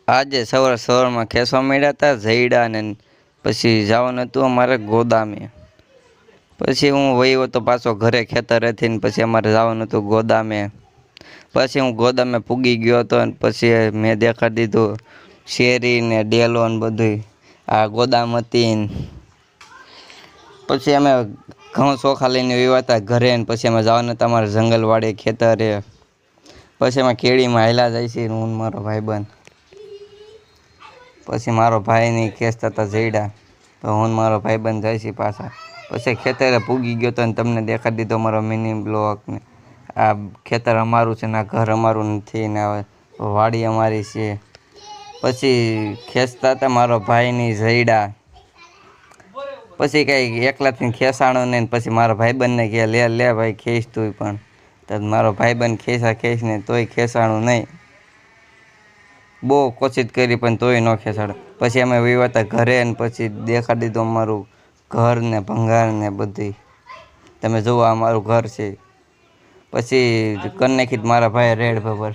આજે સવારમાં ખેંચવા માંડ્યા હતા જઈડા ને પછી જવાનું હતું અમારે ગોદામે। પછી હું વયો તો પાછો ઘરે ખેતરેથી ને પછી અમારે જવાનું હતું ગોદામે। પછી હું ગોદામે પૂગી ગયો હતો ને પછી મેં દેખાડી દીધું શેરી ને ડેલો ને બધું આ ગોદામ હતી ને પછી અમે ઘઉં ચોખા લઈને આવ્યા હતા ઘરે ને પછી અમે જવાનું હતા અમારે જંગલવાડી ખેતરે। પછી અમે કેળીમાં હાલ્યા જાય છે હું ને મારો ભાઈબંધ। પછી મારો ભાઈની ખેંચતા હતા જઈડા તો હું ને મારો ભાઈબંધ જાય છે પાછા। પછી ખેતરે પૂગી ગયો તો ને તમને દેખાડી દીધો મારો મિની બ્લોક ને આ ખેતર અમારું છે ને આ ઘર અમારું નથી ને વાડી અમારી છે। પછી ખેંચતા હતા મારો ભાઈની જઈડા પછી કંઈ એકલાથી ખેંચાણું નહીં પછી મારા ભાઈબંધને કહે લે લે ભાઈ ખેંચ તું પણ તો મારો ભાઈબંધ ખેંચને તોય ખેંચાણું નહીં। બહુ કોશિશ કરી પણ તોય ન ખેંચાડે। પછી અમે વયા હતા ઘરે ને પછી દેખાડી દીધું અમારું ઘર ને ભંગાર ને બધી તમે જુઓ અમારું ઘર છે। પછી કરી નાખી મારા ભાઈ રેડ પેપર।